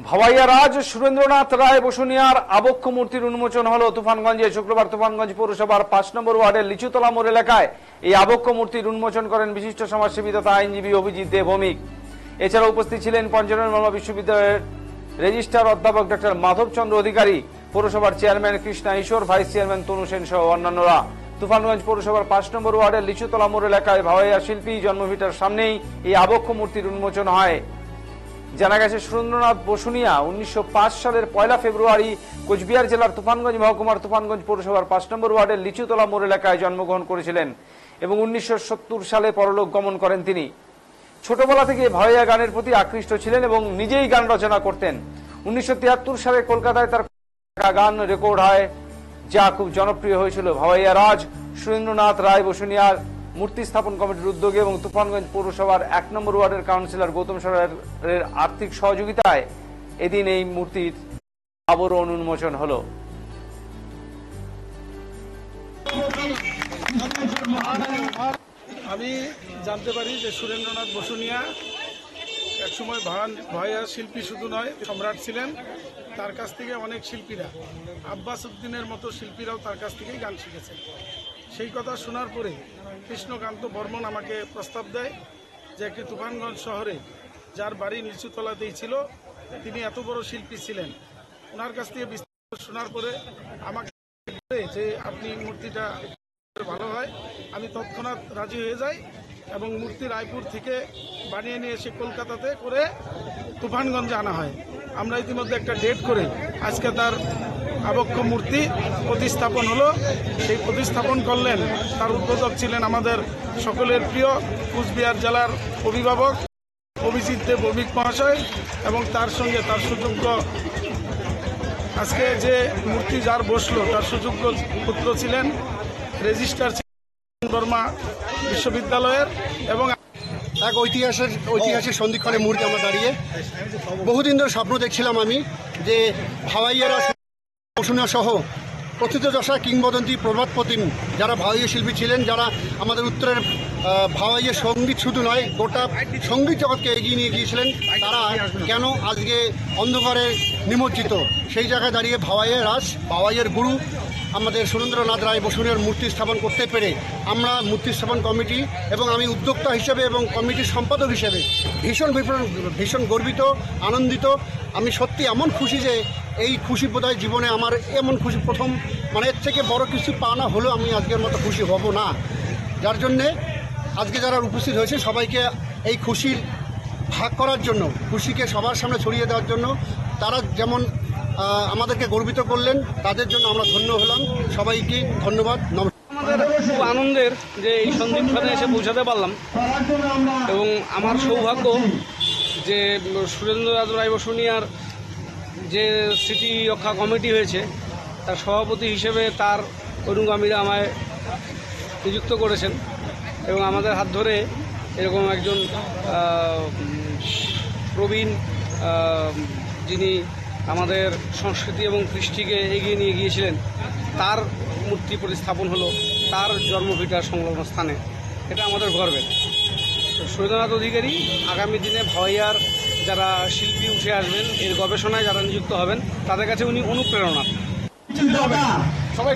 ভাওয়াইয়া রাজ সুরেন্দ্রনাথ রায় বসুনিয়ার আবক্ষ মূর্তির উন্মোচন হলো তুফানগঞ্জে শুক্রবার। তুফানগঞ্জ পৌরসভার ৫ নম্বর ওয়ার্ডের লিচুতলা মোড় এলাকায় এই আবক্ষ মূর্তির উন্মোচন করেন বিশিষ্ট সমাজসেবী তথা আইনজীবী অভিজিৎ দে ভৌমিক। এছাড়া উপস্থিত ছিলেন পঞ্চনন মালবা বিশ্ববিদ্যালয়ের রেজিস্ট্রার অধ্যাপক ডক্টর মাধবচন্দ্র অধিকারী, পৌরসভার চেয়ারম্যান কৃষ্ণা ঈশ্বর, ভাইস চেয়ারম্যান তনু সেন সহ অন্যান্যরা। তুফানগঞ্জ পৌরসভার ৫ নম্বর ওয়ার্ডের লিচুতলা মোড় এলাকায় ভাওয়াইয়া শিল্পী জন্মভিটার সামনেই এই আবক্ষ মূর্তির উন্মোচন হয়। জানা গেছে, সুরেন্দ্রনাথ বসুনিয়া ১৯০৫ সালের ১ ফেব্রুয়ারি কোচবিহার জেলার তুফানগঞ্জ মহকুমার তুফানগঞ্জ পৌরসভার ৫ নম্বর ওয়ার্ডের লিচুতলা মোড় এলাকায় জন্মগ্রহণ করেছিলেন এবং ১৯৭০ সালে পরলোক গমন করেন তিনি। ছোটবেলা থেকে ভাওয়াইয়া গানের প্রতি আকৃষ্ট ছিলেন এবং নিজেই গান রচনা করতেন। ১৯৭৩ সালে কলকাতায় তার গান রেকর্ড হয়, যা খুব জনপ্রিয় হয়েছিল। ভাওয়াইয়া রাজ সুরেন্দ্রনাথ রায় বসুনিয়ার মূর্তি স্থাপন কমিটির উদ্যোগে এবং তুফানগঞ্জ পৌরসভার ১ নম্বর ওয়ার্ডের কাউন্সিলর গৌতম সরকারের আর্থিক সহযোগিতায় এদিন এই মূর্তির আবরণ উন্মোচন হলো। আমি জানতে পারি যে সুরেন্দ্রনাথ বসুনিয়া একসময় ভাওয়াইয়া শিল্পী শুধু নয়, সম্রাট ছিলেন। তার কাছ থেকে অনেক শিল্পীরা, আব্বাস উদ্দিনের মতো শিল্পীরাও তার কাছ থেকেই গান শিখেছেন। সেই কথা শোনার পরে কৃষ্ণকান্ত বর্মন আমাকে প্রস্তাব দেয় যে একটি তুফানগঞ্জ শহরে যার বাড়ি নিচুতলাতেই ছিল, তিনি এত বড় শিল্পী ছিলেন, ওনার কাছ থেকে বিস্তারিত শোনার পরে আমাকে যে আপনি মূর্তিটা ভালো হয়। আমি তৎক্ষণাৎ রাজি হয়ে যাই এবং মূর্তি রায়পুর থেকে বানিয়ে নিয়ে এসে কলকাতাতে করে তুফানগঞ্জে আনা হয়। আমরা ইতিমধ্যে একটা ডেট করে আজকে তার আবক্ষ মূর্তি প্রতিস্থাপন হলো। সেই প্রতিস্থাপন করলেন, তার উদ্বোধক ছিলেন আমাদের সকলের প্রিয় কুচবিহার জেলার অভিভাবক অভিজিৎ দে ভৌমিক মহাশয় এবং তার সঙ্গে তার সুযোগ্য, আজকে যে মূর্তি যার বসলো তার সুযোগ্য পুত্র ছিলেন রেজিস্ট্রার বর্মা বিশ্ববিদ্যালয়ের। এবং এক ঐতিহাসিক সন্ধিক্ষণে মুহূর্তে আমরা দাঁড়িয়ে বহুদিন ধরে স্বপ্ন দেখছিলাম আমি যে ভাওয়াইয়ারা বসুনিয়া সহ প্রথিতযশা কিংবদন্তি প্রভাত প্রতিম যারা ভাওয়াইয়া শিল্পী ছিলেন, যারা আমাদের উত্তরের ভাওয়াইয়া সঙ্গীত শুধু নয় গোটা সঙ্গীত জগৎকে এগিয়ে নিয়ে গিয়েছিলেন, তারা কেন আজকে অন্ধকারে নিমজ্জিত? সেই জায়গায় দাঁড়িয়ে ভাওয়াইয়া রাজ, ভাওয়াইয়ের গুরু আমাদের সুরেন্দ্রনাথ রায় বসুনিয়ার মূর্তি স্থাপন করতে পেরে আমরা মূর্তি স্থাপন কমিটি এবং আমি উদ্যোক্তা হিসেবে এবং কমিটির সম্পাদক হিসেবে ভীষণ গর্বিত, আনন্দিত। আমি সত্যি এমন খুশি যে এই খুশি বোধহয় জীবনে আমার এমন খুশি প্রথম, মানে এর থেকে বড় কিছু পাওনা হলেও আমি আজকের মতো খুশি হব না। যার জন্যে আজকে যারা উপস্থিত হয়েছে সবাইকে এই খুশির ভাগ করার জন্য, খুশিকে সবার সামনে ছড়িয়ে দেওয়ার জন্য, তারা যেমন আমাদেরকে গর্বিত করলেন, তাদের জন্য আমরা ধন্য হলাম। সবাইকে ধন্যবাদ। আমাদের খুব আনন্দের যে এই সন্ধিক্ষণে এসে পৌঁছাতে পারলাম এবং আমার সৌভাগ্য যে সুরেন্দ্রনাথ রায় বসুনিয়ার যে স্মৃতি রক্ষা কমিটি হয়েছে তার সভাপতি হিসেবে তার অনুগামীরা আমায় নিযুক্ত করেছেন এবং আমাদের হাত ধরে এরকম একজন প্রবীণ, যিনি আমাদের সংস্কৃতি এবং কৃষ্টিকে এগিয়ে নিয়ে গিয়েছিলেন, তার মূর্তি প্রতিস্থাপন হলো তার জন্মভিটার সংলগ্ন স্থানে। এটা আমাদের গর্বের। সুরেন্দ্রনাথ অধিকারী আগামী দিনে ভাওয়াইয়ার যারা শিল্পী উঠে আসবেন, এর গবেষণায় যারা নিযুক্ত হবেন, তাদের কাছে উনি অনুপ্রেরণা। সবাই